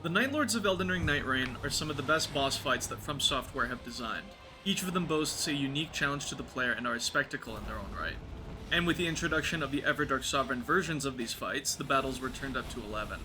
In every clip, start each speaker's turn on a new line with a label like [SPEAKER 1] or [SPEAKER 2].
[SPEAKER 1] The Night Lords of Elden Ring Night Reign are some of the best boss fights that From Software have designed. Each of them boasts a unique challenge to the player and are a spectacle in their own right. And with the introduction of the Everdark Sovereign versions of these fights, the battles were turned up to 11.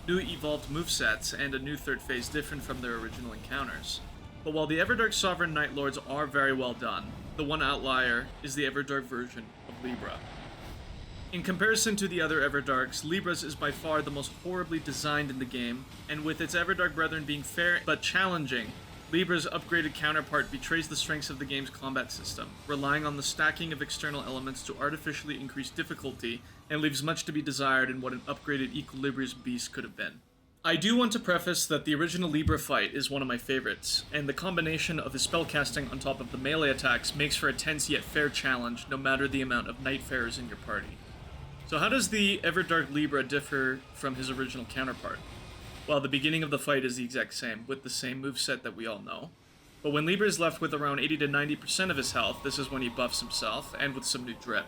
[SPEAKER 1] New evolved movesets and a new third phase different from their original encounters. But while the Everdark Sovereign Night Lords are very well done, the one outlier is the Everdark version of Libra. In comparison to the other Everdarks, Libra's is by far the most horribly designed in the game, and with its Everdark brethren being fair but challenging, Libra's upgraded counterpart betrays the strengths of the game's combat system, relying on the stacking of external elements to artificially increase difficulty, and leaves much to be desired in what an upgraded Equilibrious beast could have been. I do want to preface that the original Libra fight is one of my favorites, and the combination of his spellcasting on top of the melee attacks makes for a tense yet fair challenge no matter the amount of Nightfarers in your party. So how does the Everdark Libra differ from his original counterpart? Well, the beginning of the fight is the exact same, with the same moveset that we all know. But when Libra is left with around 80 to 90% of his health, this is when he buffs himself, and with some new drip.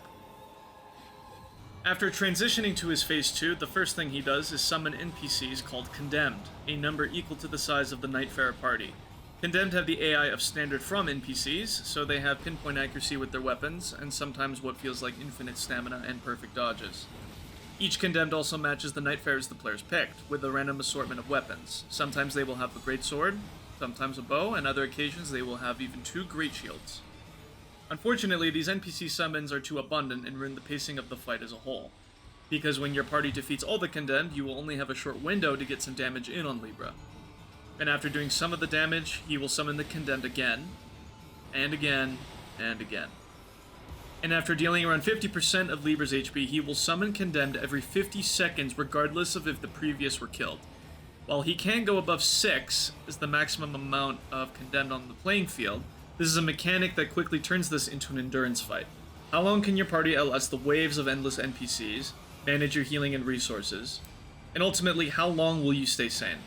[SPEAKER 1] After transitioning to his Phase 2, the first thing he does is summon NPCs called Condemned, a number equal to the size of the Nightfarer party. Condemned have the AI of standard from NPCs, so they have pinpoint accuracy with their weapons, and sometimes what feels like infinite stamina and perfect dodges. Each Condemned also matches the Nightfarers the players picked, with a random assortment of weapons. Sometimes they will have a great sword, sometimes a bow, and other occasions they will have even 2 great shields. Unfortunately, these NPC summons are too abundant and ruin the pacing of the fight as a whole, because when your party defeats all the Condemned, you will only have a short window to get some damage in on Libra. And after doing some of the damage, he will summon the Condemned again, and again, and again. And after dealing around 50% of Libra's HP, he will summon Condemned every 50 seconds regardless of if the previous were killed. While he can go above 6 as the maximum amount of Condemned on the playing field, this is a mechanic that quickly turns this into an endurance fight. How long can your party outlast the waves of endless NPCs, manage your healing and resources, and ultimately how long will you stay sane?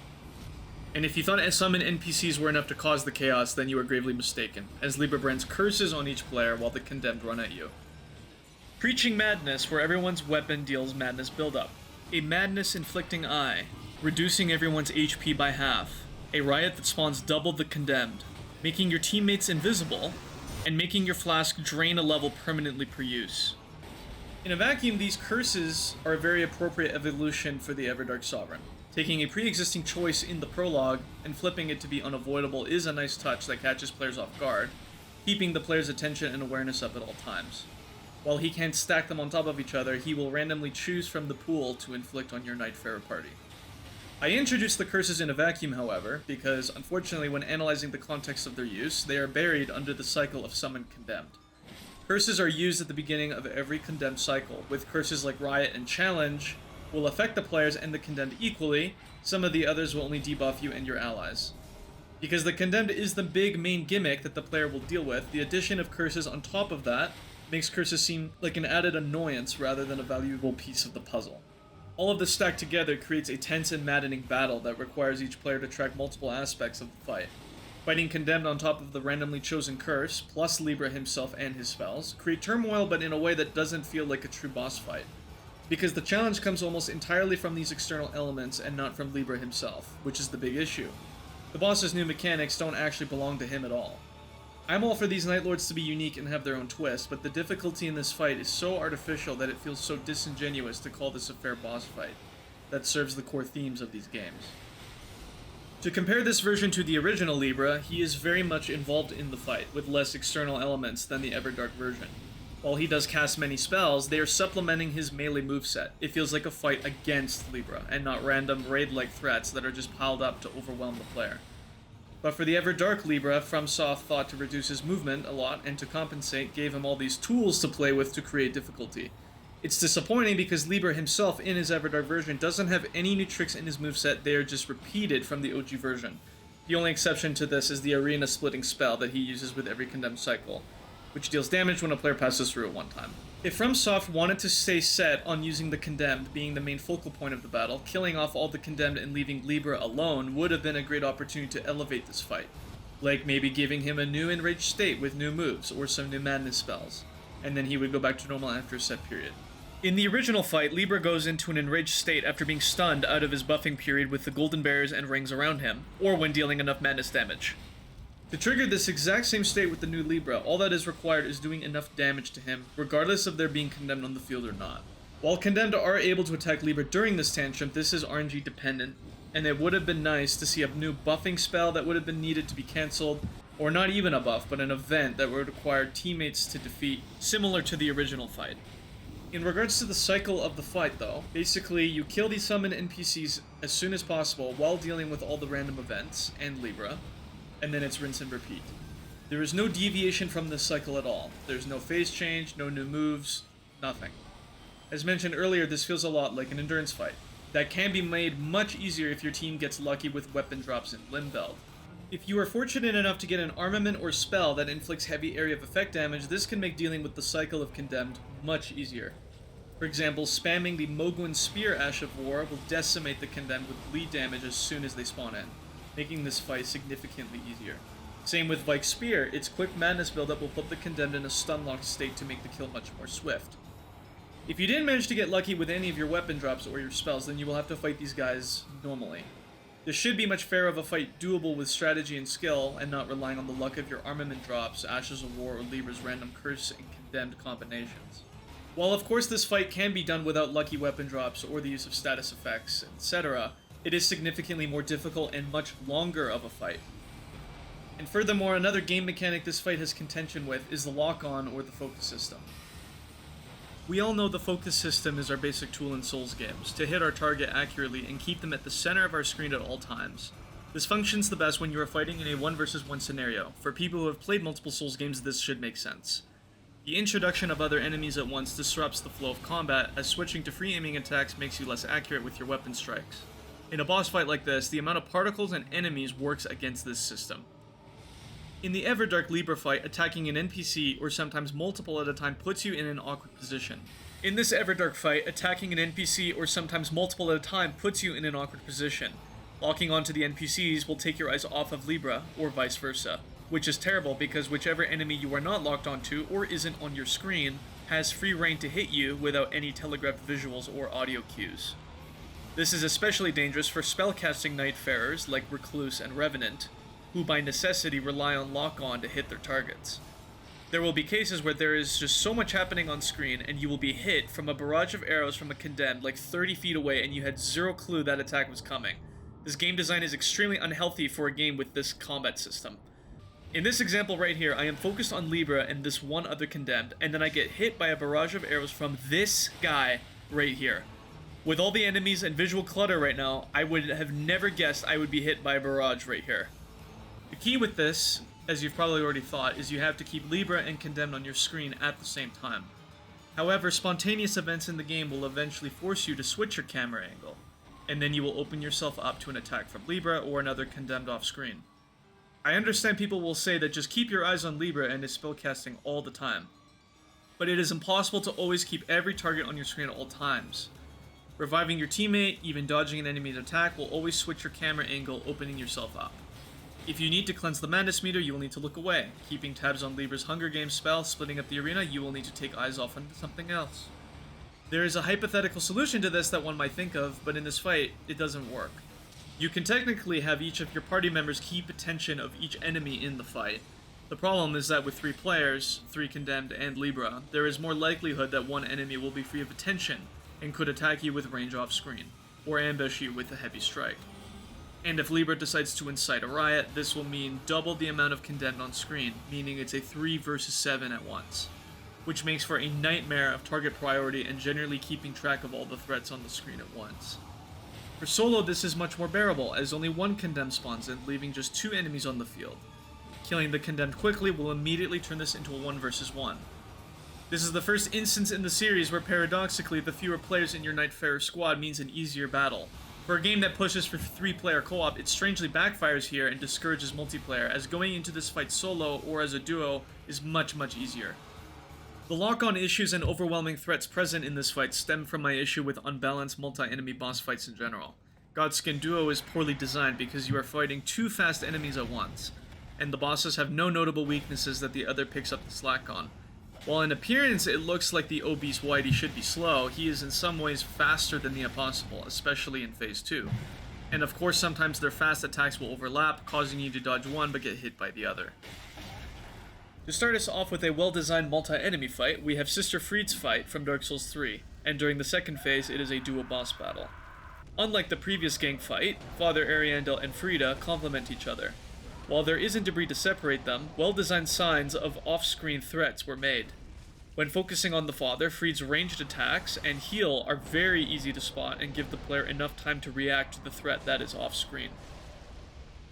[SPEAKER 1] And if you thought summon NPCs were enough to cause the chaos, then you are gravely mistaken, as Libra brands curses on each player while the Condemned run at you. Preaching Madness, where everyone's weapon deals madness buildup. A madness-inflicting eye, reducing everyone's HP by half. A riot that spawns double the Condemned, making your teammates invisible, and making your flask drain a level permanently per use. In a vacuum, these curses are a very appropriate evolution for the Everdark Sovereign. Taking a pre-existing choice in the prologue and flipping it to be unavoidable is a nice touch that catches players off guard, keeping the player's attention and awareness up at all times. While he can't stack them on top of each other, he will randomly choose from the pool to inflict on your Nightfarer party. I introduced the curses in a vacuum, however, because unfortunately when analyzing the context of their use, they are buried under the cycle of Summon Condemned. Curses are used at the beginning of every Condemned cycle, with curses like Riot and Challenge will affect the players and the Condemned equally. Some of the others will only debuff you and your allies. Because the Condemned is the big main gimmick that the player will deal with, the addition of curses on top of that makes curses seem like an added annoyance rather than a valuable piece of the puzzle. All of this stacked together creates a tense and maddening battle that requires each player to track multiple aspects of the fight. Fighting Condemned on top of the randomly chosen curse, plus Libra himself and his spells, create turmoil but in a way that doesn't feel like a true boss fight. Because the challenge comes almost entirely from these external elements and not from Libra himself, which is the big issue. The boss's new mechanics don't actually belong to him at all. I'm all for these Night Lords to be unique and have their own twist, but the difficulty in this fight is so artificial that it feels so disingenuous to call this a fair boss fight that serves the core themes of these games. To compare this version to the original Libra, he is very much involved in the fight, with less external elements than the Everdark version. While he does cast many spells, they are supplementing his melee moveset. It feels like a fight against Libra, and not random raid-like threats that are just piled up to overwhelm the player. But for the Everdark Libra, FromSoft thought to reduce his movement a lot, and to compensate, gave him all these tools to play with to create difficulty. It's disappointing because Libra himself in his Everdark version doesn't have any new tricks in his moveset, they are just repeated from the OG version. The only exception to this is the arena splitting spell that he uses with every Condemned cycle, which deals damage when a player passes through it one time. If FromSoft wanted to stay set on using the Condemned being the main focal point of the battle, killing off all the Condemned and leaving Libra alone would have been a great opportunity to elevate this fight. Like maybe giving him a new enraged state with new moves, or some new madness spells, and then he would go back to normal after a set period. In the original fight, Libra goes into an enraged state after being stunned out of his buffing period with the golden barriers and rings around him, or when dealing enough madness damage. To trigger this exact same state with the new Libra, all that is required is doing enough damage to him, regardless of there being Condemned on the field or not. While Condemned are able to attack Libra during this tantrum, this is RNG dependent, and it would have been nice to see a new buffing spell that would have been needed to be cancelled, or not even a buff, but an event that would require teammates to defeat, similar to the original fight. In regards to the cycle of the fight though, basically you kill these summoned NPCs as soon as possible while dealing with all the random events and Libra, and then it's rinse and repeat. There is no deviation from this cycle at all. There's no phase change, no new moves, nothing. As mentioned earlier, this feels a lot like an endurance fight. That can be made much easier if your team gets lucky with weapon drops in Limb Belt. If you are fortunate enough to get an armament or spell that inflicts heavy area of effect damage, this can make dealing with the cycle of Condemned much easier. For example, spamming the Moguin Spear Ash of War will decimate the Condemned with bleed damage as soon as they spawn in, making this fight significantly easier. Same with Vike's Spear, its quick madness buildup will put the Condemned in a stun-locked state to make the kill much more swift. If you didn't manage to get lucky with any of your weapon drops or your spells, then you will have to fight these guys normally. This should be much fairer of a fight, doable with strategy and skill, and not relying on the luck of your armament drops, Ashes of War, or Libra's random curse and Condemned combinations. While of course this fight can be done without lucky weapon drops or the use of status effects, etc., it is significantly more difficult and much longer of a fight. And furthermore, another game mechanic this fight has contention with is the lock-on or the focus system. We all know the focus system is our basic tool in Souls games, to hit our target accurately and keep them at the center of our screen at all times. This functions the best when you are fighting in a 1 versus 1 scenario. For people who have played multiple Souls games, this should make sense. The introduction of other enemies at once disrupts the flow of combat, as switching to free aiming attacks makes you less accurate with your weapon strikes. In a boss fight like this, the amount of particles and enemies works against this system. In the Everdark Libra fight, attacking an NPC, or sometimes multiple at a time, puts you in an awkward position. In this Everdark fight, attacking an NPC, or sometimes multiple at a time, puts you in an awkward position. Locking onto the NPCs will take your eyes off of Libra, or vice versa. Which is terrible because whichever enemy you are not locked onto, or isn't on your screen, has free reign to hit you without any telegraphed visuals or audio cues. This is especially dangerous for spellcasting Nightfarers like Recluse and Revenant, who by necessity rely on lock-on to hit their targets. There will be cases where there is just so much happening on screen and you will be hit from a barrage of arrows from a Condemned like 30 feet away and you had zero clue that attack was coming. This game design is extremely unhealthy for a game with this combat system. In this example right here, I am focused on Libra and this one other Condemned, and then I get hit by a barrage of arrows from this guy right here. With all the enemies and visual clutter right now, I would have never guessed I would be hit by a barrage right here. The key with this, as you've probably already thought, is you have to keep Libra and Condemned on your screen at the same time. However, spontaneous events in the game will eventually force you to switch your camera angle, and then you will open yourself up to an attack from Libra or another Condemned off screen. I understand people will say that just keep your eyes on Libra and is spellcasting all the time, but it is impossible to always keep every target on your screen at all times. Reviving your teammate, even dodging an enemy's attack, will always switch your camera angle, opening yourself up. If you need to cleanse the madness meter, you will need to look away. Keeping tabs on Libra's Hunger Games spell, splitting up the arena, you will need to take eyes off onto something else. There is a hypothetical solution to this that one might think of, but in this fight, it doesn't work. You can technically have each of your party members keep attention of each enemy in the fight. The problem is that with 3 players, 3 Condemned and Libra, there is more likelihood that one enemy will be free of attention and could attack you with range off screen, or ambush you with a heavy strike. And if Libra decides to incite a riot, this will mean double the amount of Condemned on screen, meaning it's a 3 versus 7 at once, which makes for a nightmare of target priority and generally keeping track of all the threats on the screen at once. For solo, this is much more bearable, as only 1 Condemned spawns in, leaving just 2 enemies on the field. Killing the Condemned quickly will immediately turn this into a 1 versus 1. This is the first instance in the series where paradoxically the fewer players in your Nightfarer squad means an easier battle. For a game that pushes for 3-player co-op, it strangely backfires here and discourages multiplayer, as going into this fight solo or as a duo is much easier. The lock-on issues and overwhelming threats present in this fight stem from my issue with unbalanced multi-enemy boss fights in general. Godskin Duo is poorly designed because you are fighting 2 fast enemies at once, and the bosses have no notable weaknesses that the other picks up the slack on. While in appearance it looks like the obese Whitey should be slow, he is in some ways faster than the Impossible, especially in Phase 2. And of course sometimes their fast attacks will overlap, causing you to dodge one but get hit by the other. To start us off with a well-designed multi-enemy fight, we have Sister Fried's fight from Dark Souls 3, and during the second phase it is a dual boss battle. Unlike the previous gang fight, Father Ariandel and Frieda complement each other. While there isn't debris to separate them, well-designed signs of off-screen threats were made. When focusing on the Father, Fried's ranged attacks and heal are very easy to spot and give the player enough time to react to the threat that is off-screen.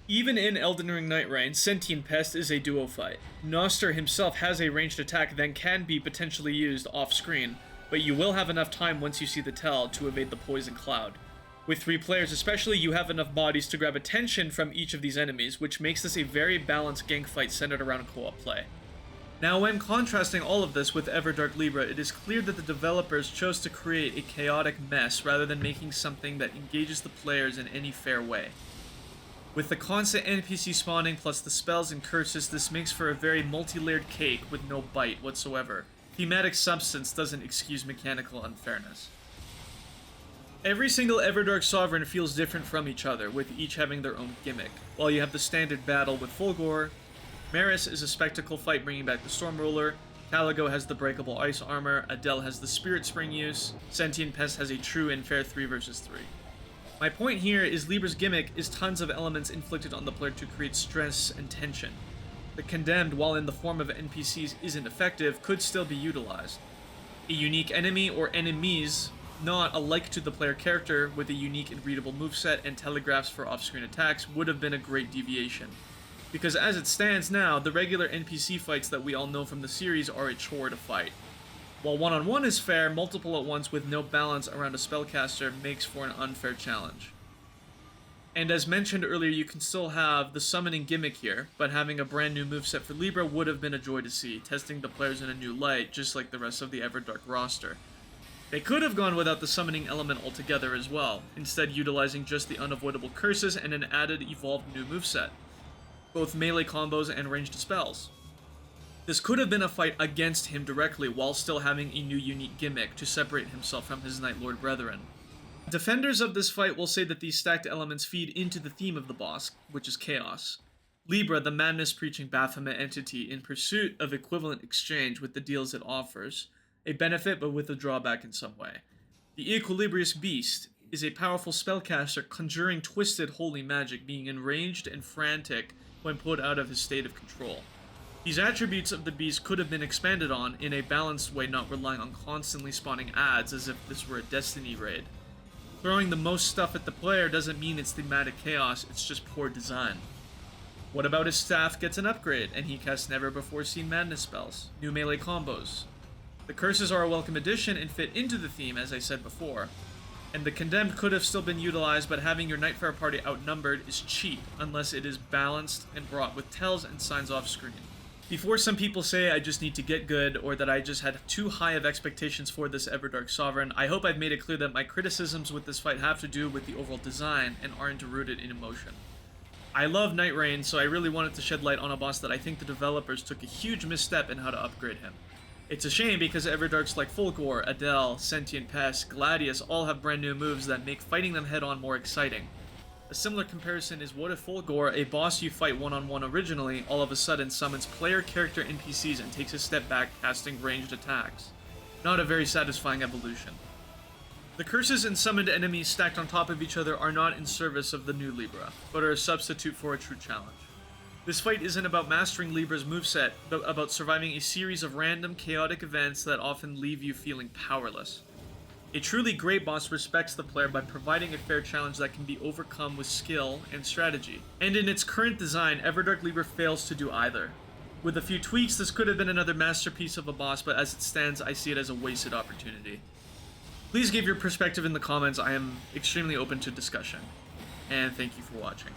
[SPEAKER 1] Even in Elden Ring Night Rain, Sentient Pest is a duo fight. Noster himself has a ranged attack that can be potentially used off-screen, but you will have enough time once you see the tell to evade the Poison Cloud. With 3 players especially, you have enough bodies to grab attention from each of these enemies, which makes this a very balanced gang fight centered around co-op play. Now, when contrasting all of this with Everdark Libra, it is clear that the developers chose to create a chaotic mess rather than making something that engages the players in any fair way. With the constant NPC spawning plus the spells and curses, this makes for a very multi-layered cake with no bite whatsoever. Thematic substance doesn't excuse mechanical unfairness. Every single Everdark Sovereign feels different from each other, with each having their own gimmick. While you have the standard battle with Fulgor, Maris is a spectacle fight bringing back the Stormruler, Caligo has the breakable ice armor, Adele has the Spirit Spring use, Sentient Pest has a true and fair 3 versus 3. My point here is Libra's gimmick is tons of elements inflicted on the player to create stress and tension. The Condemned, while in the form of NPCs isn't effective, could still be utilized. A unique enemy or enemies not alike to the player character with a unique and readable moveset and telegraphs for off-screen attacks would have been a great deviation. Because as it stands now, the regular NPC fights that we all know from the series are a chore to fight. While one-on-one is fair, multiple at once with no balance around a spellcaster makes for an unfair challenge. And as mentioned earlier, you can still have the summoning gimmick here, but having a brand new moveset for Libra would have been a joy to see, testing the players in a new light, just like the rest of the Everdark roster. They could have gone without the summoning element altogether as well, instead utilizing just the unavoidable curses and an added evolved new moveset, both melee combos and ranged spells. This could have been a fight against him directly while still having a new unique gimmick to separate himself from his Night Lord brethren. Defenders of this fight will say that these stacked elements feed into the theme of the boss, which is chaos. Libra, the madness-preaching Baphomet entity in pursuit of equivalent exchange with the deals it offers, a benefit but with a drawback in some way. The Equilibrious Beast is a powerful spellcaster conjuring twisted holy magic, being enraged and frantic when put out of his state of control. These attributes of the beast could have been expanded on in a balanced way, not relying on constantly spawning ads as if this were a Destiny raid. Throwing the most stuff at the player doesn't mean it's thematic chaos, it's just poor design. What about his staff gets an upgrade, and he casts never-before-seen madness spells, new melee combos? The curses are a welcome addition and fit into the theme, as I said before. And the Condemned could have still been utilized, but having your Nightfare party outnumbered is cheap, unless it is balanced and brought with tells and signs off-screen. Before some people say I just need to get good, or that I just had too high of expectations for this Everdark Sovereign, I hope I've made it clear that my criticisms with this fight have to do with the overall design and aren't rooted in emotion. I love Night Rain, so I really wanted to shed light on a boss that I think the developers took a huge misstep in how to upgrade him. It's a shame because Everdarks like Fulgor, Adele, Sentient Pest, Gladius all have brand new moves that make fighting them head-on more exciting. A similar comparison is what if Fulgor, a boss you fight one-on-one originally, all of a sudden summons player character NPCs and takes a step back casting ranged attacks. Not a very satisfying evolution. The curses and summoned enemies stacked on top of each other are not in service of the new Libra, but are a substitute for a true challenge. This fight isn't about mastering Libra's moveset, but about surviving a series of random, chaotic events that often leave you feeling powerless. A truly great boss respects the player by providing a fair challenge that can be overcome with skill and strategy. And in its current design, Everdark Libra fails to do either. With a few tweaks, this could have been another masterpiece of a boss, but as it stands, I see it as a wasted opportunity. Please give your perspective in the comments. I am extremely open to discussion. And thank you for watching.